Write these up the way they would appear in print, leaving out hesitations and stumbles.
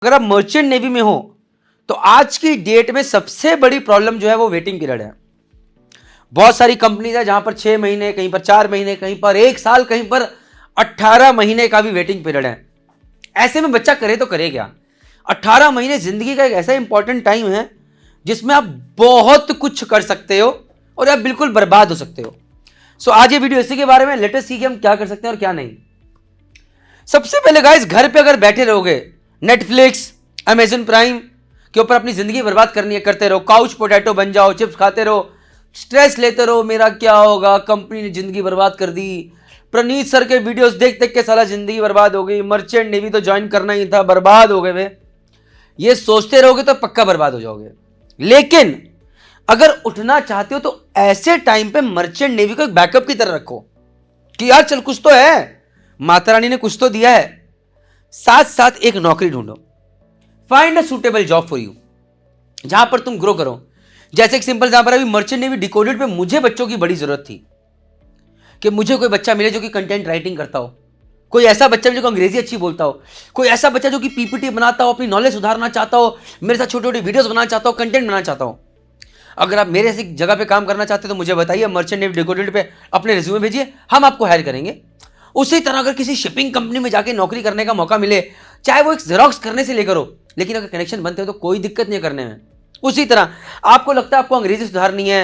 अगर आप merchant navy में हो तो आज की डेट में सबसे बड़ी प्रॉब्लम जो है वो वेटिंग पीरियड है। बहुत सारी कंपनीज है जहां पर 6 महीने, कहीं पर 4 महीने, कहीं पर 1 साल, कहीं पर 18 महीने का भी वेटिंग पीरियड है। ऐसे में बच्चा करे तो करे क्या? 18 महीने जिंदगी का एक ऐसा इंपॉर्टेंट टाइम है जिसमें आप बहुत कुछ कर सकते हो और आप बिल्कुल बर्बाद हो सकते हो। सो आज ये वीडियो इसी के बारे में, लेटेस्ट सी कि हम क्या कर सकते हैं और क्या नहीं। सबसे पहले गाइस, घर पे अगर बैठे रहोगे, नेटफ्लिक्स, अमेजन प्राइम के ऊपर अपनी जिंदगी बर्बाद करनी है, करते रहो, काउच पोटैटो बन जाओ, चिप्स खाते रहो, स्ट्रेस लेते रहो, मेरा क्या होगा, कंपनी ने जिंदगी बर्बाद कर दी, प्रनीत सर के वीडियोस देख देख के साला जिंदगी बर्बाद हो गई, मर्चेंट नेवी तो ज्वाइन करना ही था, बर्बाद हो गए वे। ये सोचते रहोगे तो पक्का बर्बाद हो जाओगे। लेकिन अगर उठना चाहते हो तो ऐसे टाइम पे मर्चेंट नेवी को एक बैकअप की तरह रखो कि यार चल कुछ तो है, माता रानी ने कुछ तो दिया है। साथ साथ एक नौकरी ढूंढो, find a suitable job for you, जहां पर तुम ग्रो करो। जैसे एक सिंपल एग्जांपल, अभी मर्चेंट नेवी डिकोडेड पे मुझे बच्चों की बड़ी जरूरत थी कि मुझे कोई बच्चा मिले जो कि कंटेंट राइटिंग करता हो, कोई ऐसा बच्चा जो अंग्रेजी अच्छी बोलता हो, कोई ऐसा बच्चा जो कि पीपीटी बनाता हो, अपनी नॉलेज सुधारना चाहता हो, मेरे साथ छोटी छोटी वीडियोस बनाना चाहता हो, कंटेंट बनाना चाहता हो। अगर आप मेरे ऐसी जगह पे काम करना चाहते हो तो मुझे बताइए, मर्चेंट नेवी डिकोडेड पे अपने रिज्यूमे भेजिए, हम आपको हायर करेंगे। उसी तरह अगर किसी शिपिंग कंपनी में जाके नौकरी करने का मौका मिले, चाहे वो एक जेरोक्स करने से लेकर हो, लेकिन अगर कनेक्शन बनते हो तो कोई दिक्कत नहीं करने में। उसी तरह आपको लगता है आपको अंग्रेजी सुधारनी है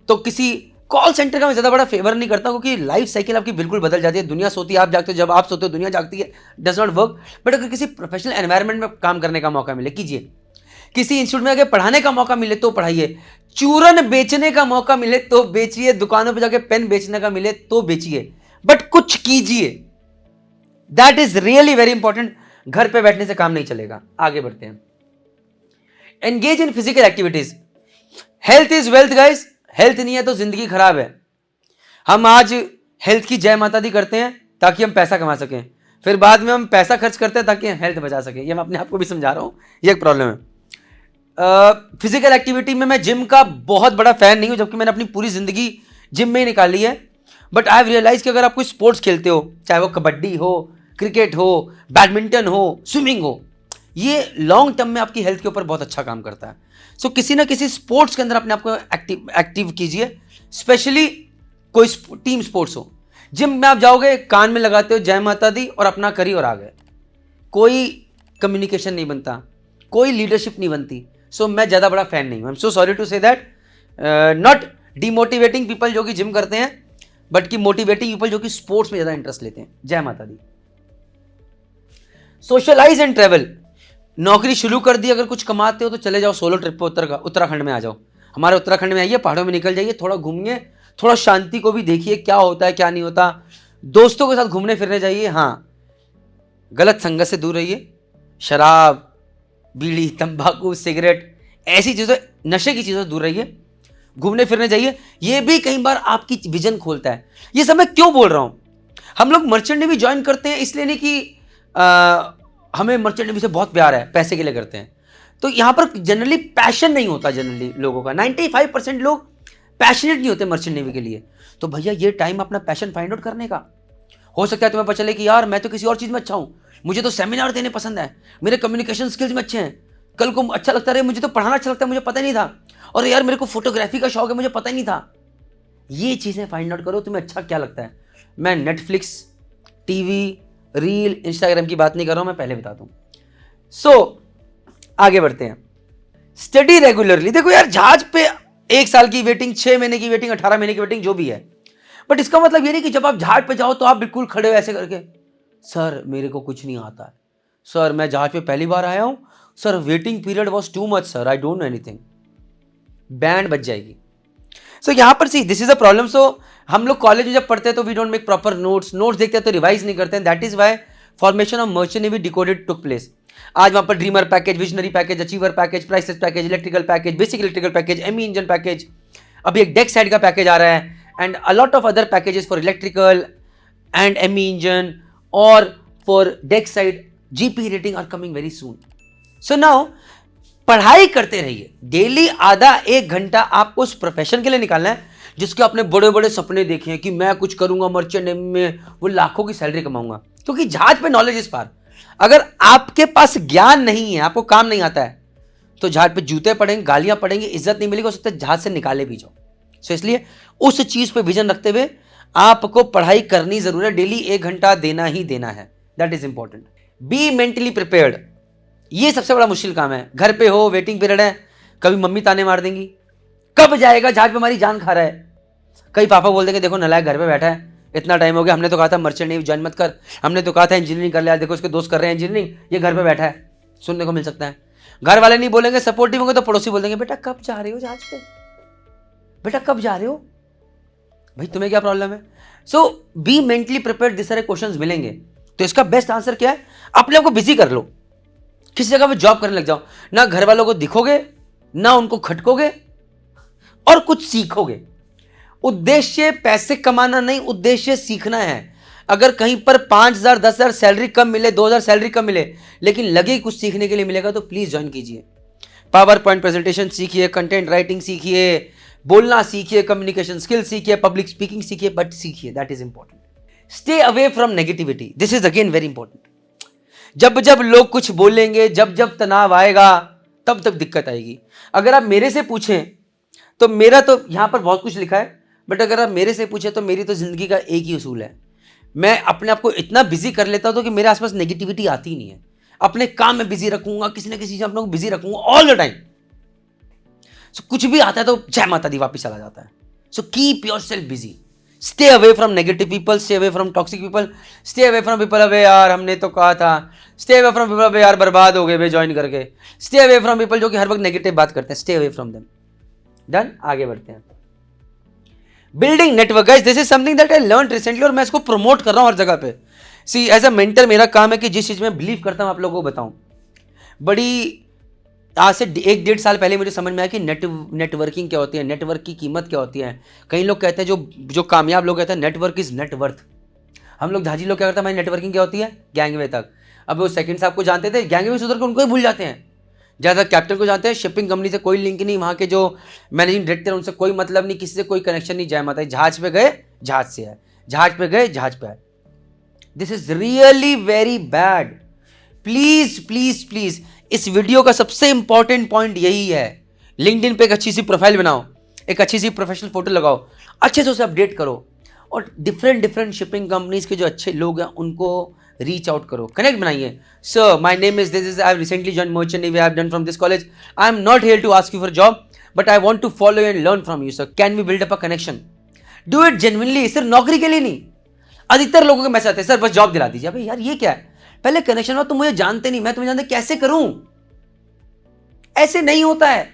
तो किसी कॉल सेंटर का मैं ज्यादा बड़ा फेवर नहीं करता, क्योंकि लाइफ साइकिल आपकी बिल्कुल बदल जाती है। दुनिया सोती है, आप जागते हो, जब आप सोते हो दुनिया जागती है, डज नॉट वर्क। बट अगर किसी प्रोफेशनल एनवायरमेंट में काम करने का मौका मिले, कीजिए। किसी इंस्टीट्यूट में आगे पढ़ाने का मौका मिले तो पढ़ाइए, चूरन बेचने का मौका मिले तो बेचिए, दुकानों पर जाके पेन बेचने का मिले तो बेचिए, बट कुछ कीजिए। That is really very important. घर पे बैठने से काम नहीं चलेगा। आगे बढ़ते हैं। Engage in physical activities. Health is wealth guys. Health नहीं है तो जिंदगी खराब है। हम आज हेल्थ की जय माता दी करते हैं ताकि हम पैसा कमा सकें, फिर बाद में हम पैसा खर्च करते हैं ताकि हेल्थ बचा सकें। ये मैं अपने आप को भी समझा रहा हूं, ये एक प्रॉब्लम है। फिजिकल एक्टिविटी में मैं जिम का बहुत बड़ा फैन नहीं हूं, जबकि मैंने अपनी पूरी जिंदगी जिम में ही निकाली है। बट आई हैव रियलाइज कि अगर आप कोई स्पोर्ट्स खेलते हो, चाहे वो कबड्डी हो, क्रिकेट हो, बैडमिंटन हो, स्विमिंग हो, ये लॉन्ग टर्म में आपकी हेल्थ के ऊपर बहुत अच्छा काम करता है। सो किसी ना किसी स्पोर्ट्स के अंदर अपने आप को एक्टिव कीजिए, स्पेशली कोई टीम स्पोर्ट्स हो। जिम में आप जाओगे, कान में लगाते हो जय माता दी और अपना करी और आ गए, कोई कम्युनिकेशन नहीं बनता, कोई लीडरशिप नहीं बनती। सो मैं ज़्यादा बड़ा फैन नहीं हूँ। I am so sorry to say that. Not demotivating people जो कि जिम करते हैं, बट की मोटिवेटिंग पीपल जो कि स्पोर्ट्स में ज़्यादा इंटरेस्ट लेते हैं। जय माता दी। Socialise and travel. नौकरी शुरू कर दी, अगर कुछ कमाते हो तो चले जाओ सोलो ट्रिप पर, उत्तराखंड में आ जाओ। हमारे उत्तराखंड में आइए, पहाड़ों में निकल जाइए, थोड़ा घूमिए, थोड़ा शांति को भी देखिए, क्या होता है क्या नहीं होता। दोस्तों के साथ घूमने फिरने जाइए। हाँ, गलत संगत से दूर रहिए। शराब, बीड़ी, तंबाकू, सिगरेट, ऐसी चीज़ों, नशे की चीज़ों से दूर रहिए। घूमने फिरने जाइए, ये भी कई बार आपकी विजन खोलता है। ये सब मैं क्यों बोल रहा हूँ? हम लोग मर्चेंट नेवी ज्वाइन करते हैं इसलिए नहीं कि हमें मर्चेंट नेवी से बहुत प्यार है, पैसे के लिए करते हैं। तो यहाँ पर जनरली पैशन नहीं होता। जनरली लोगों का 95% लोग पैशनेट नहीं होते मर्चेंट नेवी के लिए। तो भैया ये टाइम अपना पैशन फाइंड आउट करने का। हो सकता है तुम्हें पता चले कि यार मैं तो किसी और चीज़ में अच्छा हूँ, मुझे तो सेमिनार देने पसंद है, मेरे कम्युनिकेशन स्किल्स में अच्छे हैं, कल को अच्छा लगता रहे, मुझे तो पढ़ाना अच्छा लगता है, मुझे पता ही नहीं था, और यार मेरे को फोटोग्राफी का शौक है, मुझे पता ही नहीं था। ये चीज़ें फाइंड आउट करो, तुम्हें अच्छा क्या लगता है। मैं नेटफ्लिक्स, टीवी, रील, इंस्टाग्राम की बात नहीं कर रहा हूं, मैं पहले बता दूं। सो आगे बढ़ते हैं। Study regularly. देखो यार, जहाज पे 1 साल की वेटिंग, 6 महीने की वेटिंग, 18 महीने की वेटिंग, जो भी है, बट इसका मतलब ये नहीं कि जब आप जहाज पे जाओ तो आप बिल्कुल खड़े हो ऐसे करके, सर मेरे को कुछ नहीं आता है, सर मैं जहाज पे पहली बार आया हूं, sir waiting period was too much, sir I don't know anything. Band बज जाएगी। सो यहां पर see this is a problem. So हम लोग कॉलेज में जब पढ़ते हैं तो we don't make proper notes देखते हैं तो रिवाइज नहीं करते हैं। That is why formation of merchant navy decoded took place. आज वहां पर dreamer package, visionary package, achiever package, priceless package, electrical package, basic electrical package, ME engine package, अभी एक डेक साइड का पैकेज आ रहा है, and a lot of other packages for electrical and ME engine और for deck side GP rating are coming very soon. So now पढ़ाई करते रहिए। डेली आधा 1 घंटा आपको उस प्रोफेशन के लिए निकालना है जिसके अपने बड़े बड़े सपने देखे हैं कि मैं कुछ करूंगा मर्चेंट नेवी में, वो लाखों की सैलरी कमाऊंगा। क्योंकि जहाज पे नॉलेज इस पार, अगर आपके पास ज्ञान नहीं है, आपको काम नहीं आता है, तो जहाज पे जूते पड़ेंगे, गालियां पड़ेंगी, इज्जत नहीं मिलेगी, हो सकता है जहाज से निकाले भी जाओ। सो इसलिए उस चीज पे विजन रखते हुए आपको पढ़ाई करनी जरूर है, डेली 1 घंटा देना ही देना है, that is important. Be mentally prepared, ये सबसे बड़ा मुश्किल काम है। घर पे हो, वेटिंग पीरियड है, कभी मम्मी ताने मार देंगी, कब जाएगा जहाज पे, हमारी जान खा रहा है। कई पापा बोल देंगे देखो नलायक घर पे बैठा है, इतना टाइम हो गया, हमने तो कहा था मर्चेंट नेवी ज्वाइन मत कर, हमने तो कहा था इंजीनियरिंग कर लिया, देखो उसके दोस्त कर रहे हैं इंजीनियरिंग, ये घर पे बैठा है, सुनने को मिल सकता है। घर वाले नहीं बोलेंगे, सपोर्टिव होंगे, तो पड़ोसी बोल देंगे बेटा कब जा रहे हो जहाज पे, बेटा कब जा रहे हो, भाई तुम्हें क्या प्रॉब्लम है। सो बी मेंटली प्रिपेयर्ड, दिस सारे क्वेश्चंस मिलेंगे। तो इसका बेस्ट आंसर क्या है, अपने आप को बिजी कर लो, किसी जगह पे जॉब करने लग जाओ, ना घर वालों को दिखोगे, ना उनको खटकोगे, और कुछ सीखोगे। उद्देश्य पैसे कमाना नहीं, उद्देश्य सीखना है। अगर कहीं पर 5,000 10,000 सैलरी कम मिले, 2,000 सैलरी कम मिले, लेकिन लगे कुछ सीखने के लिए मिलेगा, तो प्लीज ज्वाइन कीजिए। पावर पॉइंट प्रेजेंटेशन सीखिए, कंटेंट राइटिंग सीखिए, बोलना सीखिए, कम्युनिकेशन स्किल सीखिए, पब्लिक स्पीकिंग सीखिए, बट सीखिए, that is important. Stay away from negativity, this is again very important. जब जब लोग कुछ बोलेंगे, जब जब तनाव आएगा, तब तक दिक्कत आएगी। अगर आप मेरे से पूछें तो मेरा तो यहां पर बहुत कुछ लिखा है, बट अगर आप मेरे से पूछे तो मेरी तो जिंदगी का एक ही उसूल है, मैं अपने आप को इतना बिजी कर लेता हूं तो कि मेरे आसपास नेगेटिविटी आती ही नहीं है। अपने काम में बिजी रखूंगा, किसी ना किसी चीज अपने को बिजी रखूंगा ऑल द टाइम। सो कुछ भी आता है तो जय माता दी वापिस चला जाता है। So keep your self busy, stay away from negative people, stay away from toxic people, stay away from people away यार हमने तो कहा था, stay away from people away यार बर्बाद हो गए वे ज्वाइन करके, स्टे अवे फ्रॉम पीपल जो कि हर वक्त नेगेटिव बात करते हैं, stay away from them. Done, आगे बढ़ते हैं। Building network, guys this is something that I learn recently, और मैं इसको प्रमोट कर रहा हूं हर जगह पे। सी एज अ मेंटर मेरा काम है कि जिस चीज में बिलीव करता हूं आप लोगों को बताऊं। बड़ी आज से 1-1.5 साल पहले मुझे समझ में आया कि नेटवर्किंग क्या होती है, नेटवर्क की कीमत क्या होती है। कई लोग कहते हैं, जो कामयाब लोग कहते हैं नेटवर्क इज नेटवर्थ। हम लोग धाजी लोग क्या करते हैं, हमारी नेटवर्किंग क्या होती है, गैंगवे तक। अब वो सेकंड साहब को जानते थे, गैंगवे से उतर के उनको ही भूल जाते हैं। ज़्यादा कैप्टन को जानते हैं, शिपिंग कंपनी से कोई लिंक नहीं, वहाँ के जो मैनेजिंग डायरेक्टर उनसे कोई मतलब नहीं, किसी से कोई कनेक्शन नहीं, जय माता दी, जहाज पे गए जहाज से आए, जहाज पे गए जहाज पे आए। This is really very bad. Please please please, इस वीडियो का सबसे इंपॉर्टेंट पॉइंट यही है, लिंक्डइन पे एक अच्छी सी प्रोफाइल बनाओ, एक अच्छी सी प्रोफेशनल फोटो लगाओ, अच्छे से उसे अपडेट करो, और डिफरेंट शिपिंग कंपनीज के जो अच्छे लोग हैं उनको रीच आउट करो, कनेक्ट बनाइए। Sir my name is this, I have recently join merchant navy, I have done from this college, I am not here to ask you for job, but I want to follow and learn from you sir, can we build up a connection. Do it genuinely, सिर्फ नौकरी के लिए नहीं। अधिकतर लोगों के message आते हैं सर बस जॉब दिला दीजिए। अबे यार ये क्या है, पहले कनेक्शन हो, तुम मुझे जानते नहीं, मैं तुम्हें जानते, कैसे करूं, ऐसे नहीं होता है।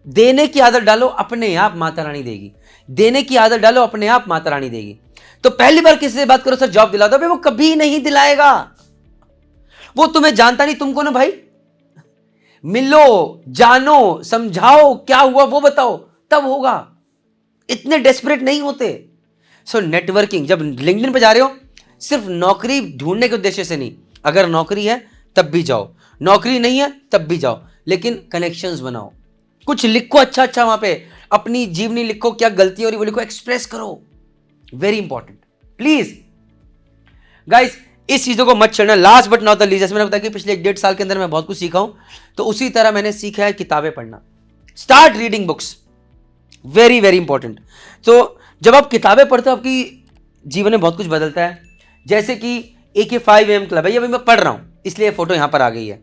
देने की आदत डालो, अपने आप माता रानी देगी, देने की आदत डालो, अपने आप माता रानी देगी। तो पहली बार किसी से बात करो सर जॉब दिला दो, वो कभी नहीं दिलाएगा, वो तुम्हें जानता नहीं, तुमको ना भाई मिलो, जानो, समझाओ क्या हुआ वो बताओ, तब होगा, इतने डेस्परेट नहीं होते। सो नेटवर्किंग, जब लिंक्डइन पे जा रहे हो सिर्फ नौकरी ढूंढने के उद्देश्य से नहीं, अगर नौकरी है तब भी जाओ, नौकरी नहीं है तब भी जाओ, लेकिन कनेक्शंस बनाओ, कुछ लिखो अच्छा अच्छा वहां पे, अपनी जीवनी लिखो, क्या गलती हो रही वो लिखो, एक्सप्रेस करो, वेरी इंपॉर्टेंट। प्लीज गाइस इस चीजों को मत छोड़ना। Last but not the least, जैसे मैंने बताया कि पिछले 1-1.5 साल के अंदर मैं बहुत कुछ सीखा हूं, तो उसी तरह मैंने सीखा है किताबें पढ़ना। Start reading books, very very important. तो जब आप किताबें पढ़ते हो आपकी जीवन में बहुत कुछ बदलता है। जैसे कि AK 5 AM क्लब है, ये अभी मैं पढ़ रहा हूं, इसलिए फोटो यहां पर आ गई है।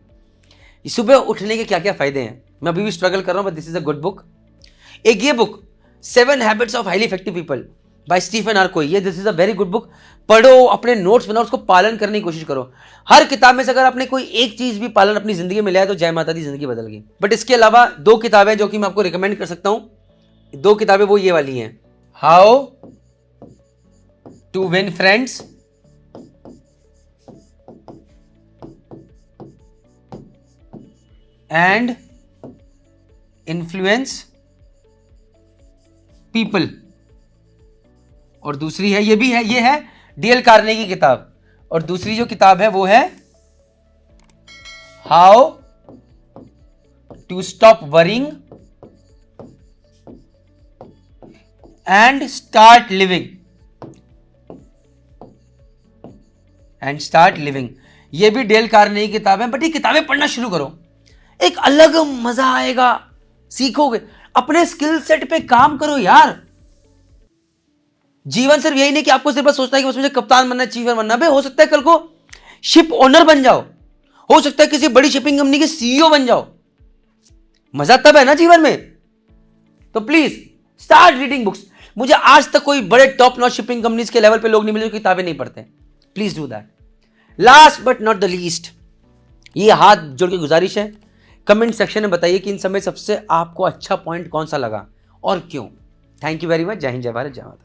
सुबह उठने के क्या क्या फायदे हैं, मैं अभी भी स्ट्रगल कर रहा हूं, but this is a good book. एक ये book 7 habits of highly effective people by Stephen R Covey, ये this is a very good book. पढ़ो, अपने नोट्स बनाओ, उसको पालन करने की कोशिश करो। हर किताब में से अगर आपने कोई एक चीज भी पालन अपनी जिंदगी में लिया है तो जय माता दी, जिंदगी बदल गई। बट इसके अलावा 2 किताबें जो कि मैं आपको रिकमेंड कर सकता हूं, 2 किताबें वो ये वाली हैं, how to win friends and influence people, और दूसरी है, ये भी है, ये है DL कार्नेगी की किताब, और दूसरी जो किताब है वो है how to stop worrying and start living, and start living. ये भी डेल कार्नेगी की किताब है, बट ये किताबें पढ़ना शुरू करो, एक अलग मजा आएगा, सीखोगे, अपने स्किल सेट पे काम करो यार। जीवन सिर्फ यही नहीं कि आपको सिर्फ सोचना है कि बस मुझे कप्तान बनना है, चीफर बनना है। हो सकता है कल को शिप ओनर बन जाओ, हो सकता है किसी बड़ी शिपिंग कंपनी के सीईओ बन जाओ। मजा तब है ना जीवन में। तो प्लीज स्टार्ट रीडिंग बुक्स। मुझे आज तक कोई बड़े टॉप नॉच शिपिंग कंपनीज के लेवल पे लोग नहीं मिले जो किताबें नहीं पढ़ते। Please do that. Last but not the least, ये हाथ जोड़ के गुजारिश है, कमेंट सेक्शन में बताइए कि इन समय सबसे आपको अच्छा पॉइंट कौन सा लगा और क्यों। Thank you very much. जय हिंद, जय भारत, जय माता।